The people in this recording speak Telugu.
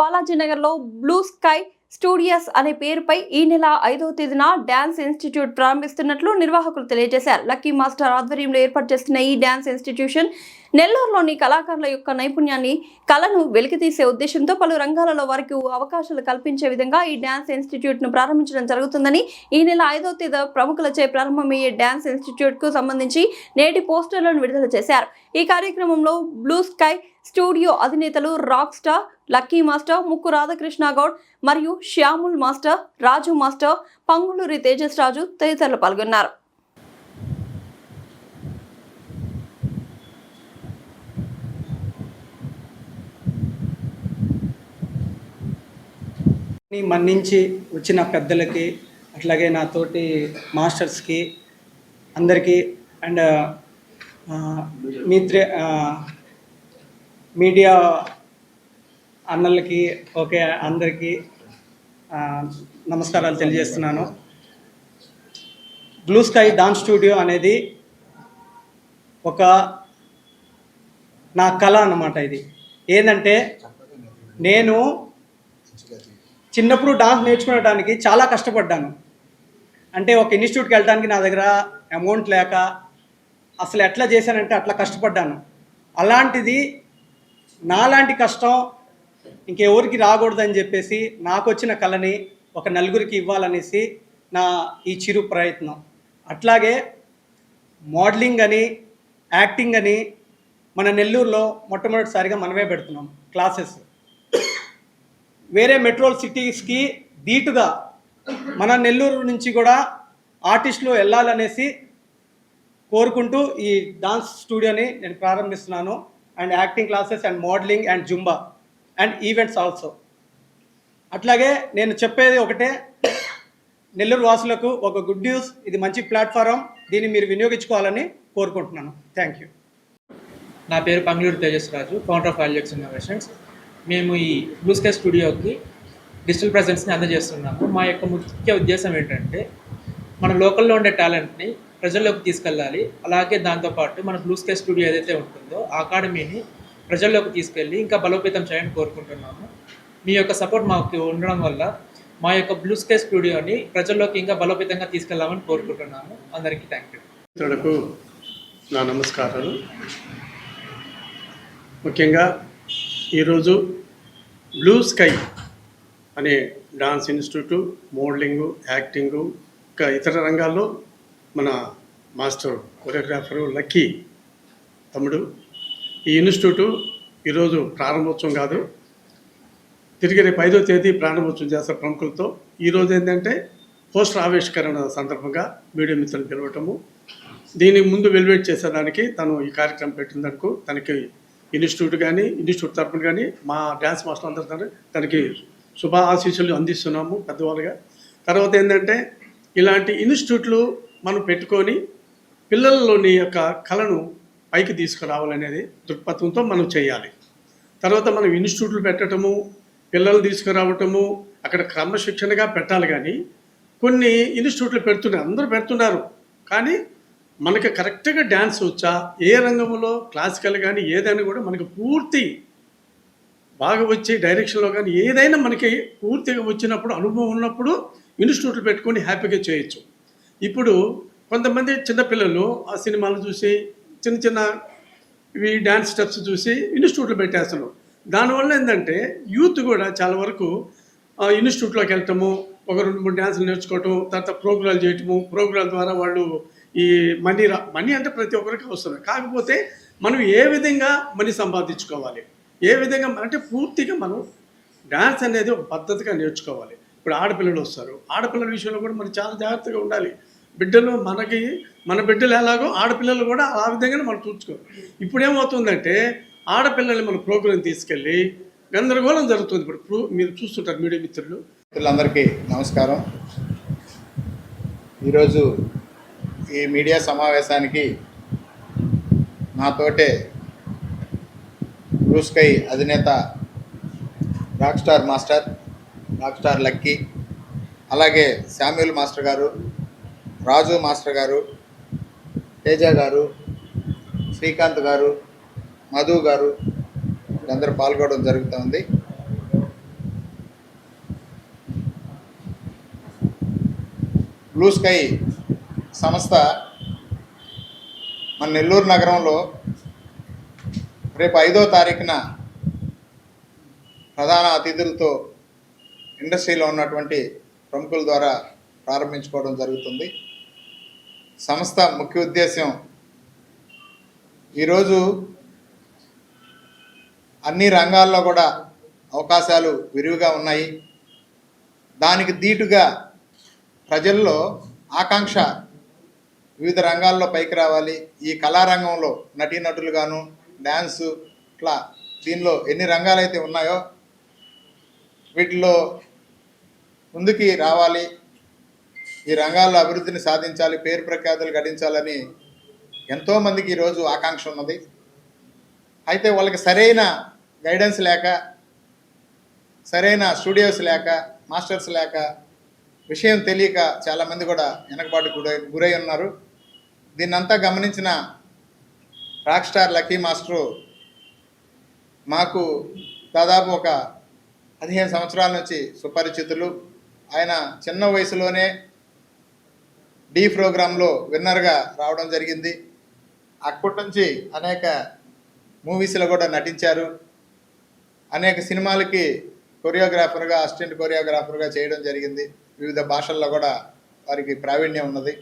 బాలాజీనగర్లో బ్లూ స్కై స్టూడియోస్ అనే పేరుపై ఈ నెల 5వ తేదీన డాన్స్ ఇన్స్టిట్యూట్ ప్రారంభిస్తున్నట్లు నిర్వాహకులు తెలియజేశారు. లక్కీ మాస్టర్ ఆధ్వర్యంలో ఏర్పాటు చేస్తున్న ఈ డాన్స్ ఇన్స్టిట్యూషన్ నెల్లూరులోని కళాకారుల యొక్క నైపుణ్యాన్ని, కళను వెలికితీసే ఉద్దేశంతో పలు రంగాలలో వారికి అవకాశాలు కల్పించే విధంగా ఈ డాన్స్ ఇన్స్టిట్యూట్ను ప్రారంభించడం జరుగుతుందని, ఈ నెల 5వ తేదీ ప్రముఖులచే ప్రారంభమయ్యే డాన్స్ ఇన్స్టిట్యూట్కు సంబంధించి నేటి పోస్టర్లను విడుదల చేశారు. ఈ కార్యక్రమంలో బ్లూ స్కై స్టూడియో అధినేతలు rock star Lucky master, Mukku Radhakrishna Goud మరియు Samuel master, Raju master, Panguluri Tejas Raju తదితరులు పాల్గొన్నారు. మన్నించి వచ్చిన పెద్దలకి, అట్లాగే నాతోటి మాస్టర్స్కి అందరికీ అండ్ మీడియా అన్నలకి అందరికీ నమస్కారాలు తెలియజేస్తున్నాను. బ్లూ స్కై డాన్స్ స్టూడియో అనేది ఒక నా కళ అన్నమాట. ఇది ఏంటంటే, నేను చిన్నప్పుడు డాన్స్ నేర్చుకోవడానికి చాలా కష్టపడ్డాను. అంటే ఒక ఇన్స్టిట్యూట్కి వెళ్ళడానికి నా దగ్గర అమౌంట్ లేక అసలు ఎట్లా చేశానంటే అట్లా కష్టపడ్డాను. అలాంటిది నాలాంటి కష్టం ఇంకెవరికి రాకూడదని చెప్పేసి నాకు వచ్చిన కళని ఒక నలుగురికి ఇవ్వాలనేసి నా ఈ చిరు ప్రయత్నం. అట్లాగే మోడలింగ్ అని, యాక్టింగ్ అని మన నెల్లూరులో మొట్టమొదటిసారిగా మనమే పెడుతున్నాం క్లాసెస్. వేరే మెట్రో సిటీస్కి ధీటుగా మన నెల్లూరు నుంచి కూడా ఆర్టిస్టులు వెళ్ళాలనేసి కోరుకుంటూ ఈ డాన్స్ స్టూడియోని నేను ప్రారంభిస్తున్నాను. And acting classes and modelling and Zumba and events also. అట్లాగే నేను చెప్పేది ఒకటే, నెల్లూరు వాసులకు ఒక గుడ్ న్యూస్. ఇది మంచి ప్లాట్ఫారం, దీన్ని మీరు వినియోగించుకోవాలని కోరుకుంటున్నాను. Thank you. నా పేరు పంగులూరి తేజస్ రాజు, ఫౌండర్ ఆఫ్ వాల్యూక్స్ ఇన్నోవేషన్స్. మేము ఈ బ్లూ స్కై స్టూడియోకి డిజిటల్ ప్రెజెన్స్ని అందజేస్తున్నాము. మా యొక్క ముఖ్య ఉద్దేశం ఏంటంటే, మన లోకల్లో ఉండే టాలెంట్ని ప్రజల్లోకి తీసుకెళ్ళాలి. అలాగే దాంతోపాటు మన బ్లూ స్కై స్టూడియో ఏదైతే ఉంటుందో ఆ అకాడమీని ప్రజల్లోకి తీసుకెళ్ళి ఇంకా బలోపేతం చేయాలని కోరుకుంటున్నాము. మీ యొక్క సపోర్ట్ మాకు ఉండడం వల్ల మా యొక్క బ్లూ స్కై స్టూడియోని ప్రజల్లోకి ఇంకా బలోపేతంగా తీసుకెళ్లామని కోరుకుంటున్నాము. అందరికీ థ్యాంక్ యూ. ఇతరులకు నా నమస్కారాలు. ముఖ్యంగా ఈరోజు బ్లూ స్కై అనే డాన్స్ ఇన్స్టిట్యూటు, మోడలింగు, యాక్టింగు, ఇంకా ఇతర రంగాల్లో మన మాస్టర్ కొరియోగ్రాఫరు లక్కీ తమ్ముడు ఈ ఇన్స్టిట్యూటు ఈరోజు ప్రారంభోత్సవం కాదు, తిరిగి రేపు 5వ తేదీ ప్రారంభోత్సవం చేస్తారు ప్రముఖులతో. ఈరోజు ఏంటంటే పోస్టర్ ఆవిష్కరణ సందర్భంగా మీడియా మిత్రులు పిలవటము, దీనికి ముందు వెలివేట్ చేసేదానికి తను ఈ కార్యక్రమం పెట్టినందుకు తనకి ఇన్స్టిట్యూట్ కానీ, ఇన్స్టిట్యూట్ తరఫున కానీ, మా డ్యాన్స్ మాస్టర్ అందరూ తనకి శుభ ఆశీస్సులు అందిస్తున్నాము పెద్దవాళ్ళుగా. తర్వాత ఏంటంటే, ఇలాంటి ఇన్స్టిట్యూట్లు మనం పెట్టుకొని పిల్లల్లోని యొక్క కళను పైకి తీసుకురావాలనేది దృక్పథంతో మనం చేయాలి. తర్వాత మనం ఇన్స్టిట్యూట్లు పెట్టడము, పిల్లలు తీసుకురావటము, అక్కడ క్రమశిక్షణగా పెట్టాలి. కానీ కొన్ని ఇన్స్టిట్యూట్లు పెడుతున్నారు, అందరూ పెడుతున్నారు, కానీ మనకి కరెక్ట్గా డ్యాన్స్ వచ్చా, ఏ రంగంలో క్లాసికల్ కానీ ఏదైనా కూడా మనకి పూర్తి బాగా వచ్చే డైరెక్షన్లో కానీ ఏదైనా మనకి పూర్తిగా వచ్చినప్పుడు, అనుభవం ఉన్నప్పుడు ఇన్స్టిట్యూట్లు పెట్టుకొని హ్యాపీగా చేయొచ్చు. ఇప్పుడు కొంతమంది చిన్నపిల్లలు ఆ సినిమాలు చూసి చిన్న చిన్న ఇవి డ్యాన్స్ స్టెప్స్ చూసి ఇన్స్టిట్యూట్లు పెట్టేస్తున్నారు. దానివల్ల ఏంటంటే యూత్ కూడా చాలా వరకు ఇన్స్టిట్యూట్లోకి వెళ్ళటము, ఒక 2-3 డ్యాన్సులు నేర్చుకోవటం, తర్వాత ప్రోగ్రాలు చేయటము, ప్రోగ్రాల ద్వారా వాళ్ళు ఈ మనీ అంటే ప్రతి ఒక్కరికి వస్తుంది. కాకపోతే మనం ఏ విధంగా మనీ సంపాదించుకోవాలి, ఏ విధంగా అంటే పూర్తిగా మనం డ్యాన్స్ అనేది ఒక పద్ధతిగా నేర్చుకోవాలి. ఇప్పుడు ఆడపిల్లలు వస్తారు, ఆడపిల్లల విషయంలో కూడా మనం చాలా జాగ్రత్తగా ఉండాలి. బిడ్డలు మన బిడ్డలు ఎలాగో ఆడపిల్లలు కూడా ఆ విధంగానే మనం చూసుకోవాలి. ఇప్పుడు ఏమవుతుందంటే, ఆడపిల్లల్ని మన ప్రోగ్రాం తీసుకెళ్ళి గందరగోళం జరుగుతుంది. ఇప్పుడు మీరు చూస్తుంటారు మీడియా మిత్రులందరికీ నమస్కారం. ఈరోజు ఈ మీడియా సమావేశానికి నాతోటే బ్లూ స్కై అధినేత rock star master, rock star lucky, అలాగే శామ్యూల్ మాస్టర్ గారు, రాజు మాస్టర్ గారు, తేజ గారు, శ్రీకాంత్ గారు, మధు గారు వీళ్ళందరూ పాల్గొనడం జరుగుతుంది. బ్లూ స్కై సంస్థ మన నెల్లూరు నగరంలో రేపు 5వ తారీఖున ప్రధాన అతిథులతో ఇండస్ట్రీలో ఉన్నటువంటి ప్రముఖుల ద్వారా ప్రారంభించుకోవడం జరుగుతుంది. సంస్థ ముఖ్య ఉద్దేశం ఈరోజు అన్ని రంగాల్లో కూడా అవకాశాలు విరివిగా ఉన్నాయి. దానికి దీటుగా ప్రజల్లో ఆకాంక్ష వివిధ రంగాల్లో పైకి రావాలి. ఈ కళారంగంలో నటీనటులుగాను డ్యాన్సు ఇట్లా దీనిలో ఎన్ని రంగాలైతే ఉన్నాయో వీటిలో ముందుకి రావాలి, ఈ రంగాల్లో అభివృద్ధిని సాధించాలి, పేరు ప్రఖ్యాతులు గడించాలని ఎంతోమందికి ఈరోజు ఆకాంక్ష ఉన్నది. అయితే వాళ్ళకి సరైన గైడెన్స్ లేక, సరైన స్టూడియోస్ లేక, మాస్టర్స్ లేక, విషయం తెలియక చాలామంది కూడా వెనకబాటు గురై ఉన్నారు. దీన్నంతా గమనించిన రాక్ స్టార్ లక్కీ మాస్టరు మాకు దాదాపు ఒక 15 సంవత్సరాల నుంచి సుపరిచితులు. ఆయన చిన్న వయసులోనే డి ప్రోగ్రాంలో విన్నర్గా రావడం జరిగింది. అప్పటి నుంచి అనేక మూవీస్లో కూడా నటించారు. అనేక సినిమాలకి కొరియోగ్రాఫర్గా, అసిస్టెంట్ కొరియోగ్రాఫర్గా చేయడం జరిగింది. వివిధ భాషల్లో కూడా వారికి ప్రావీణ్యం ఉన్నది.